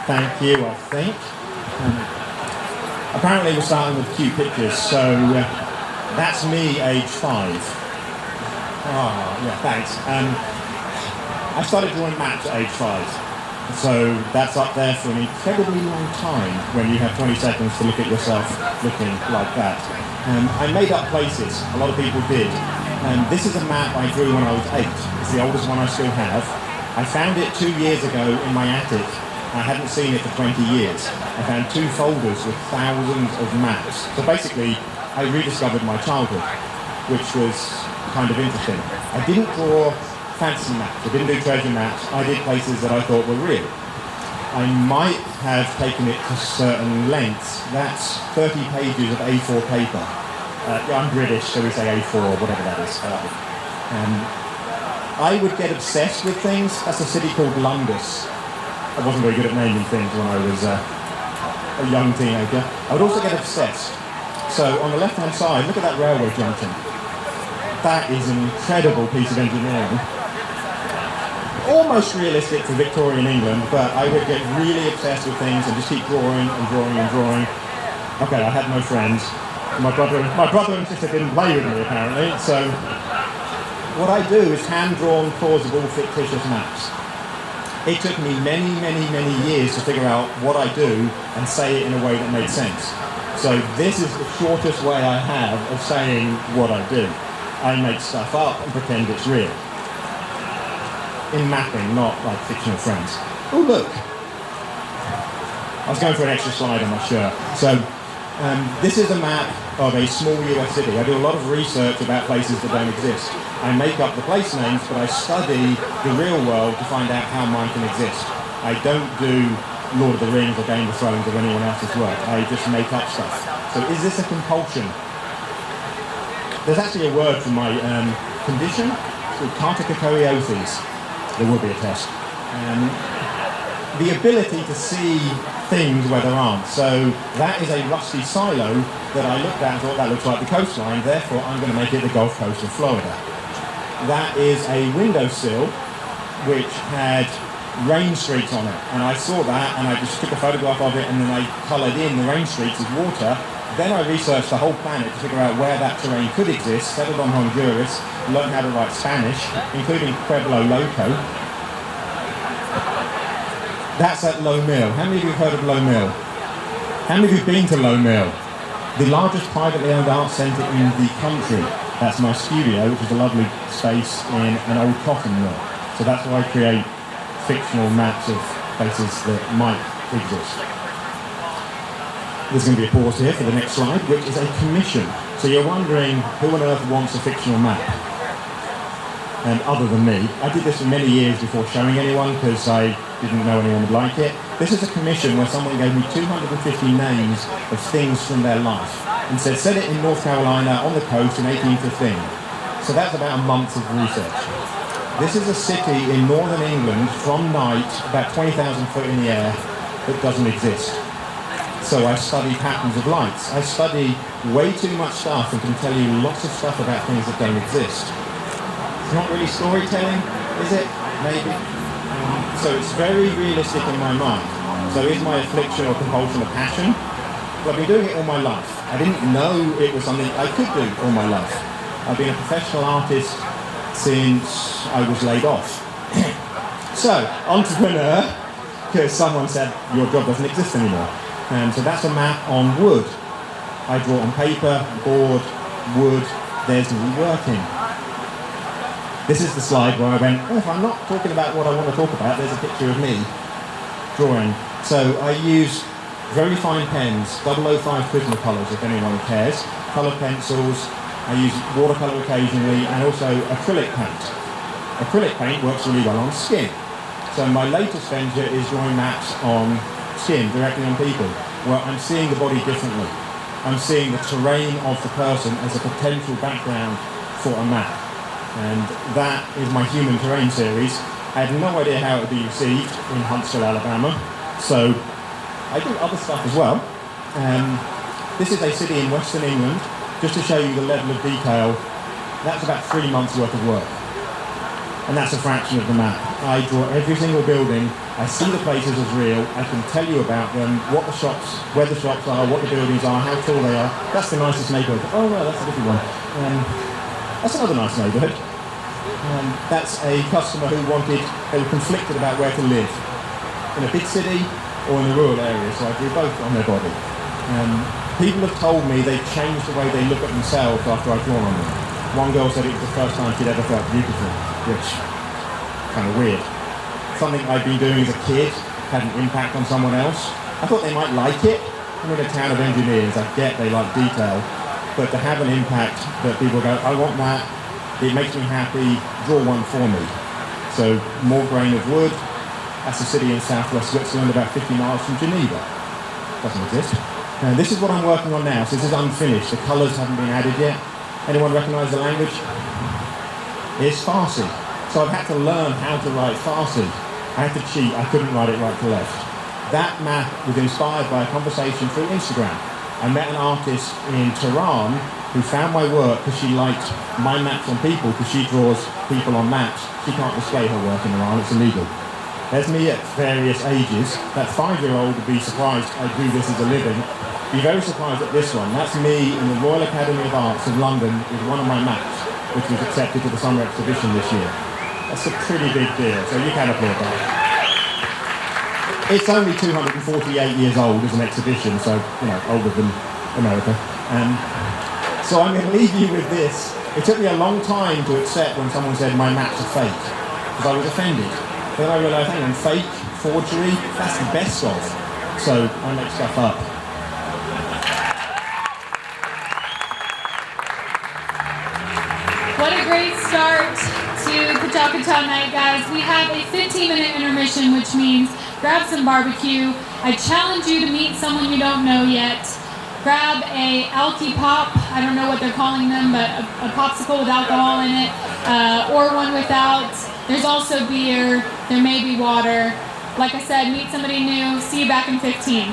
Thank you, I think. Apparently we're starting with cute pictures, so that's me, age 5. Yeah, thanks. I started drawing maps at age 5, so that's up there for an incredibly long time when you have 20 seconds to look at yourself looking like that. I made up places, a lot of people did. This is a map I drew when I was 8. It's the oldest one I still have. I found it 2 years ago in my attic. I hadn't seen it for 20 years. I found 2 folders with thousands of maps. So basically, I rediscovered my childhood, which was kind of interesting. I didn't draw fancy maps. I didn't do treasure maps. I did places that I thought were real. I might have taken it to certain lengths. That's 30 pages of A4 paper. I'm British, so we say A4 or whatever that is. I would get obsessed with things. That's a city called Londis. I wasn't very good at naming things when I was a young teenager. I would also get obsessed. So on the left-hand side, look at that railway junction. That is an incredible piece of engineering. Almost realistic for Victorian England, but I would get really obsessed with things and just keep drawing and drawing and drawing. Okay, I had no friends. My brother and sister didn't play with me, apparently. So what I do is hand-drawn, plausible, fictitious maps. It took me many, many, many years to figure out what I do and say it in a way that made sense. So this is the shortest way I have of saying what I do. I make stuff up and pretend it's real. In mapping, not like fictional friends. Oh, look. I was going for an extra slide on my shirt. So this is a map of a small US city. I do a lot of research about places that don't exist. I make up the place names, but I study the real world to find out how mine can exist. I don't do Lord of the Rings or Game of Thrones or anyone else's work. I just make up stuff. So is this a compulsion? There's actually a word for my condition. It's called katakokoiosis. There will be a test. The ability to see things where there aren't. So that is a rusty silo that I looked at and thought that looks like the coastline, therefore I'm going to make it the Gulf Coast of Florida. That is a windowsill which had rain streaks on it, and I saw that and I just took a photograph of it and then I coloured in the rain streaks as water. Then I researched the whole planet to figure out where that terrain could exist, settled on Honduras, learned how to write Spanish, including Pueblo Loco. That's at Low Mill. How many of you have heard of Low Mill? How many of you have been to Low Mill? The largest privately owned art centre in the country. That's my studio, which is a lovely space in an old cotton mill. So that's why I create fictional maps of places that might exist. There's going to be a pause here for the next slide, which is a commission. So you're wondering who on earth wants a fictional map? Other than me. I did this for many years before showing anyone because I didn't know anyone would like it. This is a commission where someone gave me 250 names of things from their life and said, set it in North Carolina on the coast in 1815. So that's about a month of research. This is a city in northern England from night, about 20,000 foot in the air, that doesn't exist. So I study patterns of lights. I study way too much stuff and can tell you lots of stuff about things that don't exist. It's not really storytelling, is it? Maybe. So it's very realistic in my mind. So is my affliction or compulsion a passion? Well, I've been doing it all my life. I didn't know it was something I could do all my life. I've been a professional artist since I was laid off. So, entrepreneur, because someone said your job doesn't exist anymore. So that's a map on wood. I draw on paper, board, wood, there's the working. This is the slide where I went, oh, if I'm not talking about what I want to talk about, there's a picture of me drawing. So I use very fine pens, 005 Prismacolors if anyone cares, colour pencils, I use watercolour occasionally, and also acrylic paint. Acrylic paint works really well on skin. So my latest venture is drawing maps on skin, directly on people, where I'm seeing the body differently. I'm seeing the terrain of the person as a potential background for a map. And that is my Human Terrain series. I had no idea how it would be received in Huntsville, Alabama. So I do other stuff as well. This is a city in Western England, just to show you the level of detail. That's about 3 months worth of work. And that's a fraction of the map. I draw every single building I see the places as real. I can tell you about them, what the shops, where the shops are, what the buildings are, how tall they are. That's the nicest neighbourhood. Oh no, that's a different one. That's another nice neighbourhood. That's a customer who they were conflicted about where to live, in a big city or in the rural area, so I drew both on their body. People have told me they've changed the way they look at themselves after I've drawn on them. One girl said it was the first time she'd ever felt beautiful, which kind of weird. Something I'd been doing as a kid had an impact on someone else. I thought they might like it. I'm in a town of engineers, I get they like detail, but to have an impact that people go, I want that, it makes me happy, draw one for me. So, more grain of wood, that's a city in southwest Switzerland about 50 miles from Geneva. Doesn't exist. And this is what I'm working on now, so this is unfinished, the colours haven't been added yet. Anyone recognise the language? It's Farsi. So I've had to learn how to write Farsi. I had to cheat, I couldn't write it right to left. That map was inspired by a conversation through Instagram. I met an artist in Tehran who found my work because she liked my maps on people, because she draws people on maps. She can't display her work in Iran, it's illegal. There's me at various ages. That 5-year-old would be surprised I do this as a living. Be very surprised at this one. That's me in the Royal Academy of Arts of London with one of my maps, which was accepted to the summer exhibition this year. That's a pretty big deal, so you can applaud that. It's only 248 years old as an exhibition, so, older than America. So I'm going to leave you with this. It took me a long time to accept when someone said my maps are fake, because I was offended. Then I realised, hang on, fake, forgery, that's the best of. So I make stuff up. What a great start to Pecha Kucha night, guys. We have a 15-minute intermission, which means grab some barbecue. I challenge you to meet someone you don't know yet. Grab a alky pop, I don't know what they're calling them, but a popsicle with alcohol in it, or one without. There's also beer, there may be water. Like I said, meet somebody new. See you back in 15.